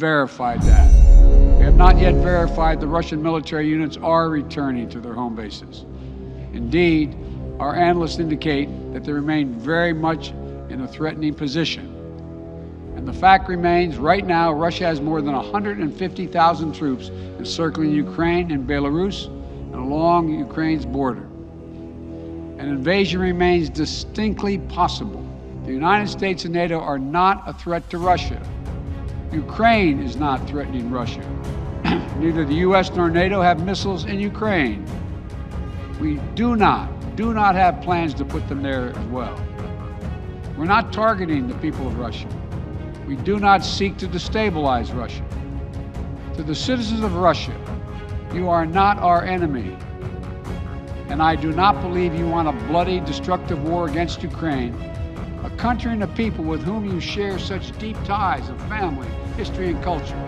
verified that. We have not yet verified the Russian military units are returning to their home bases. Indeed, our analysts indicate that they remain very much in a threatening position. And the fact remains, right now, Russia has more than 150,000 troops encircling Ukraine and Belarus and along Ukraine's border. An invasion remains distinctly possible. The United States and NATO are not a threat to Russia. Ukraine is not threatening Russia. Neither the U.S. nor NATO have missiles in Ukraine. We do not have plans to put them there as well. We're not targeting the people of Russia. We do not seek to destabilize Russia. To the citizens of Russia, you are not our enemy. And I do not believe you want a bloody, destructive war against Ukraine, a country and a people with whom you share such deep ties of family, history, and culture.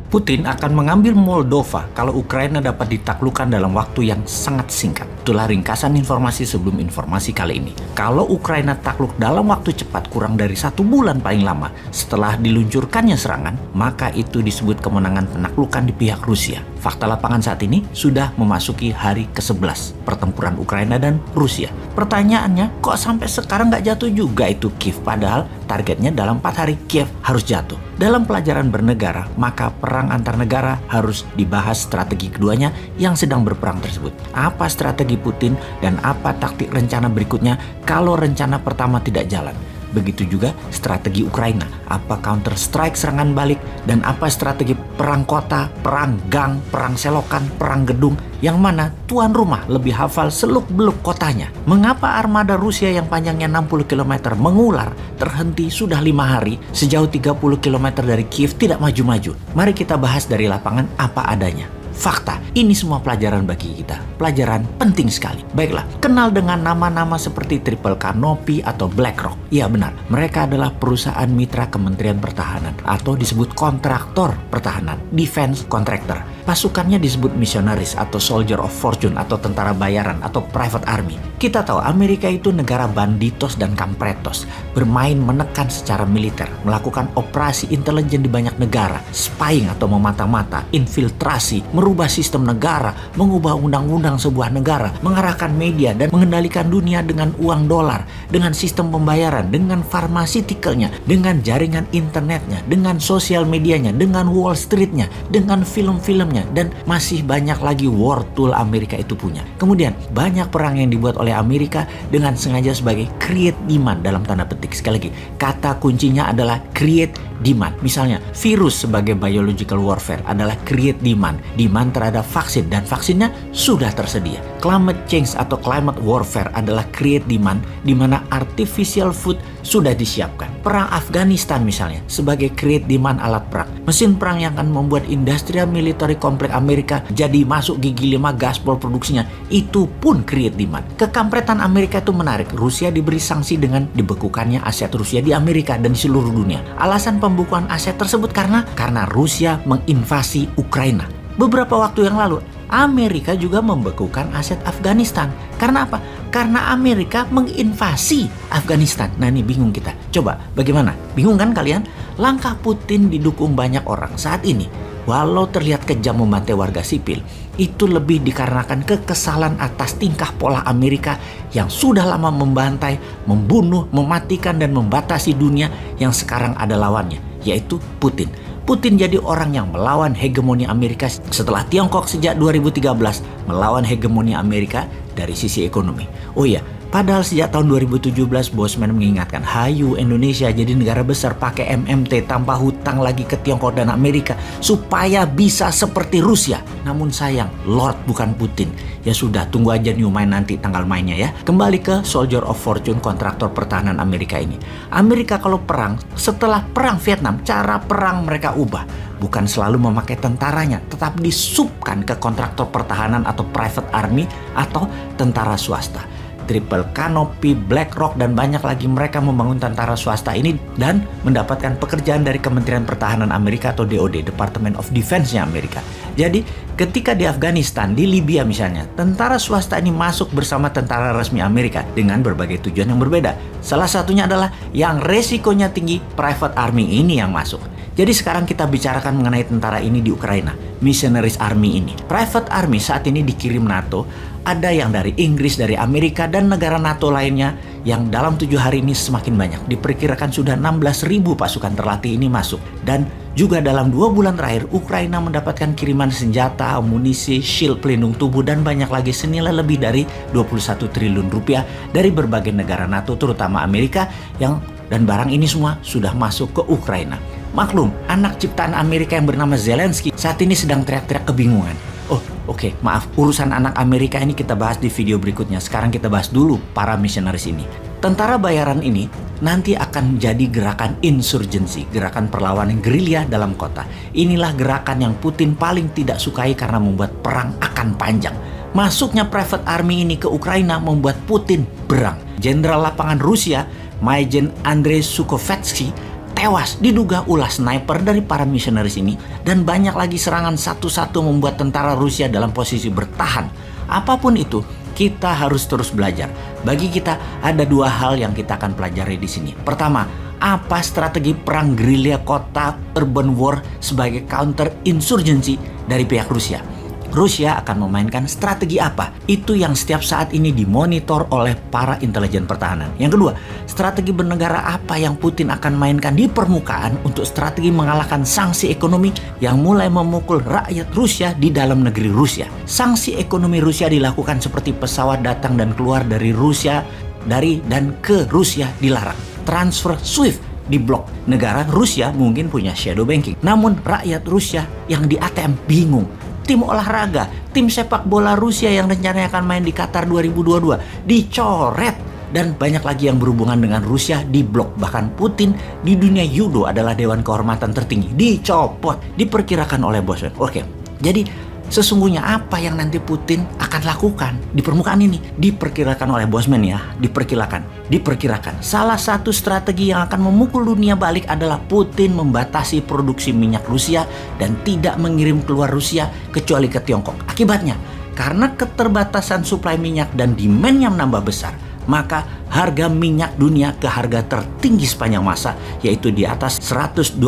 Putin akan mengambil Moldova kalau Ukraina dapat ditaklukkan dalam waktu yang sangat singkat. Itulah ringkasan informasi sebelum informasi kali ini. Kalau Ukraina takluk dalam waktu cepat kurang dari 1 bulan paling lama setelah diluncurkannya serangan, maka itu disebut kemenangan penaklukan di pihak Rusia. Fakta lapangan saat ini sudah memasuki hari ke-11 pertempuran Ukraina dan Rusia. Pertanyaannya, kok sampai sekarang nggak jatuh juga itu Kiev? Padahal targetnya dalam 4 hari Kiev harus jatuh. Dalam pelajaran bernegara, maka perang antar negara harus dibahas strategi keduanya yang sedang berperang tersebut. Apa strategi Putin dan apa taktik rencana berikutnya kalau rencana pertama tidak jalan? Begitu juga strategi Ukraina, apa counter strike serangan balik, dan apa strategi perang kota, perang gang, perang selokan, perang gedung, yang mana tuan rumah lebih hafal seluk-beluk kotanya. Mengapa armada Rusia yang panjangnya 60 km mengular terhenti sudah 5 hari sejauh 30 km dari Kiev tidak maju-maju? Mari kita bahas dari lapangan apa adanya. Fakta, ini semua pelajaran bagi kita. Pelajaran penting sekali. Baiklah, kenal dengan nama-nama seperti Triple Canopy atau BlackRock. Iya benar, mereka adalah perusahaan mitra Kementerian Pertahanan atau disebut kontraktor pertahanan, defense contractor. Pasukannya disebut missionaries atau soldier of fortune atau tentara bayaran atau private army. Kita tahu Amerika itu negara banditos dan kampretos, bermain menekan secara militer, melakukan operasi intelijen di banyak negara, spying atau memata-mata, infiltrasi, merubah sistem negara, mengubah undang-undang sebuah negara, mengarahkan media dan mengendalikan dunia dengan uang dolar, dengan sistem pembayaran, dengan pharmaceuticalnya, dengan jaringan internetnya, dengan sosial medianya, dengan Wall Streetnya, dengan film-filmnya, dan masih banyak lagi war tool Amerika itu punya. Kemudian banyak perang yang dibuat oleh Amerika dengan sengaja sebagai create demand dalam tanda petik. Sekali lagi, kata kuncinya adalah create demand. Misalnya, virus sebagai biological warfare adalah create demand terhadap vaksin, dan vaksinnya sudah tersedia. Climate change atau climate warfare adalah create demand di mana artificial food sudah disiapkan. Perang Afghanistan misalnya sebagai create demand alat perang. Mesin perang yang akan membuat industrial military kompleks Amerika jadi masuk gigi 5 gaspol produksinya, itu pun create demand. Kekampretan Amerika itu menarik. Rusia diberi sanksi dengan dibekukannya aset Rusia di Amerika dan di seluruh dunia. Alasan pembukuan aset tersebut karena Rusia menginvasi Ukraina. Beberapa waktu yang lalu, Amerika juga membekukan aset Afghanistan. Karena apa? Karena Amerika menginvasi Afghanistan. Nah ini bingung kita. Coba bagaimana? Bingung kan kalian? Langkah Putin didukung banyak orang saat ini. Walau terlihat kejam membantai warga sipil, itu lebih dikarenakan kekesalan atas tingkah pola Amerika yang sudah lama membantai, membunuh, mematikan, dan membatasi dunia yang sekarang ada lawannya, yaitu Putin. Putin jadi orang yang melawan hegemoni Amerika setelah Tiongkok sejak 2013 melawan hegemoni Amerika dari sisi ekonomi. Oh iya, padahal sejak tahun 2017 Bosman mengingatkan, hayu Indonesia jadi negara besar pakai MMT tanpa hutang lagi ke Tiongkok dan Amerika supaya bisa seperti Rusia. Namun sayang, Lord bukan Putin. Ya sudah, tunggu aja new main nanti tanggal mainnya ya. Kembali ke Soldier of Fortune, kontraktor pertahanan Amerika ini. Amerika kalau perang, setelah perang Vietnam, cara perang mereka ubah. Bukan selalu memakai tentaranya, tetap disubkan ke kontraktor pertahanan atau private army atau tentara swasta. Triple Canopy, BlackRock, dan banyak lagi mereka membangun tentara swasta ini dan mendapatkan pekerjaan dari Kementerian Pertahanan Amerika atau DoD, Department of Defense-nya Amerika. Jadi Ketika di Afghanistan, di Libya misalnya, tentara swasta ini masuk bersama tentara resmi Amerika dengan berbagai tujuan yang berbeda. Salah satunya adalah yang resikonya tinggi, private army ini yang masuk. Jadi sekarang kita bicarakan mengenai tentara ini di Ukraina, Missionaries Army ini. Private Army saat ini dikirim NATO, ada yang dari Inggris, dari Amerika, dan negara NATO lainnya yang dalam 7 hari ini semakin banyak. Diperkirakan sudah 16.000 pasukan terlatih ini masuk. Dan juga dalam 2 bulan terakhir, Ukraina mendapatkan kiriman senjata, amunisi, shield pelindung tubuh, dan banyak lagi senilai lebih dari 21 triliun rupiah dari berbagai negara NATO, terutama Amerika, dan barang ini semua sudah masuk ke Ukraina. Maklum, anak ciptaan Amerika yang bernama Zelensky saat ini sedang teriak-teriak kebingungan. Oh, oke, maaf. Urusan anak Amerika ini kita bahas di video berikutnya. Sekarang kita bahas dulu para missionaries ini. Tentara bayaran ini nanti akan menjadi gerakan insurgency, gerakan perlawanan gerilya dalam kota. Inilah gerakan yang Putin paling tidak sukai karena membuat perang akan panjang. Masuknya private army ini ke Ukraina membuat Putin berang. Jenderal lapangan Rusia, Majen Andrei Sukhovetsky, tewas diduga ulah sniper dari para missionaries ini, dan banyak lagi serangan satu-satu membuat tentara Rusia dalam posisi bertahan. Apapun itu, kita harus terus belajar. Bagi kita ada 2 hal yang kita akan pelajari di sini. Pertama, apa strategi perang gerilya kota urban war sebagai counter insurgency dari pihak Rusia? Rusia akan memainkan strategi apa? Itu yang setiap saat ini dimonitor oleh para intelijen pertahanan. Yang kedua, strategi bernegara apa yang Putin akan mainkan di permukaan untuk strategi mengalahkan sanksi ekonomi yang mulai memukul rakyat Rusia di dalam negeri Rusia. Sanksi ekonomi Rusia dilakukan seperti pesawat datang dan keluar dari Rusia, dari dan ke Rusia dilarang. Transfer SWIFT diblok. Negara Rusia mungkin punya shadow banking, namun rakyat Rusia yang di ATM bingung. Tim olahraga, tim sepak bola Rusia yang rencananya akan main di Qatar 2022 dicoret, dan banyak lagi yang berhubungan dengan Rusia diblok. Bahkan Putin di dunia judo adalah dewan kehormatan tertinggi dicopot, diperkirakan oleh Bosman. Oke, jadi sesungguhnya apa yang nanti Putin akan lakukan di permukaan ini diperkirakan oleh Bosman ya, diperkirakan. Salah satu strategi yang akan memukul dunia balik adalah Putin membatasi produksi minyak Rusia dan tidak mengirim keluar Rusia kecuali ke Tiongkok. Akibatnya, karena keterbatasan suplai minyak dan demand yang menambah besar, maka harga minyak dunia ke harga tertinggi sepanjang masa, yaitu di atas $125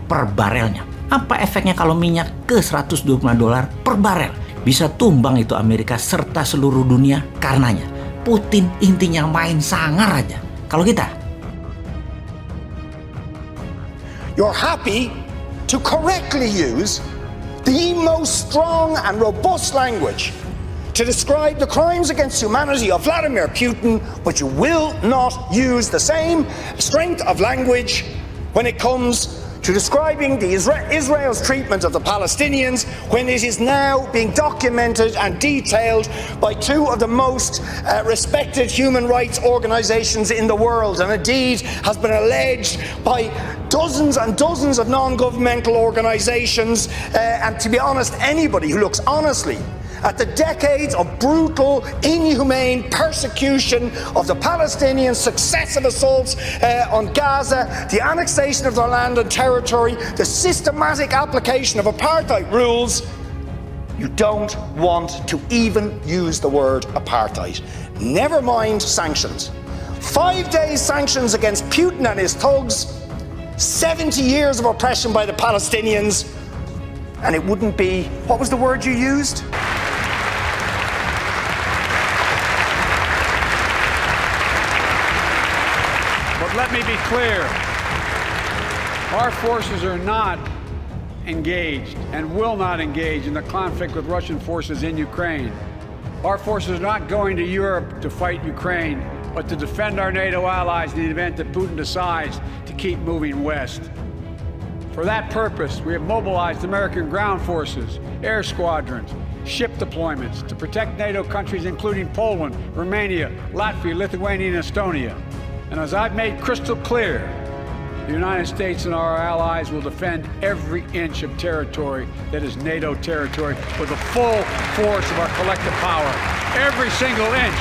per barelnya. Apa efeknya kalau minyak ke $125 per barel? Bisa tumbang itu Amerika serta seluruh dunia karenanya. Putin intinya main sangar aja. Kalau kita, you're happy to correctly use the most strong and robust language to describe the crimes against humanity of Vladimir Putin, but you will not use the same strength of language when it comes to describing Israel's treatment of the Palestinians, when it is now being documented and detailed by 2 of the most respected human rights organizations in the world, and indeed has been alleged by dozens and dozens of non-governmental organizations, and to be honest, anybody who looks honestly at the decades of brutal, inhumane persecution of the Palestinians, successive assaults on Gaza, the annexation of their land and territory, the systematic application of apartheid rules, you don't want to even use the word apartheid. Never mind sanctions. 5 days sanctions against Putin and his thugs, 70 years of oppression by the Palestinians, and it wouldn't be, what was the word you used? Let me be clear. Our forces are not engaged and will not engage in the conflict with Russian forces in Ukraine. Our forces are not going to Europe to fight Ukraine, but to defend our NATO allies in the event that Putin decides to keep moving west. For that purpose, we have mobilized American ground forces, air squadrons, ship deployments to protect NATO countries including Poland, Romania, Latvia, Lithuania, and Estonia. And as I've made crystal clear, the United States and our allies will defend every inch of territory that is NATO territory with the full force of our collective power. Every single inch.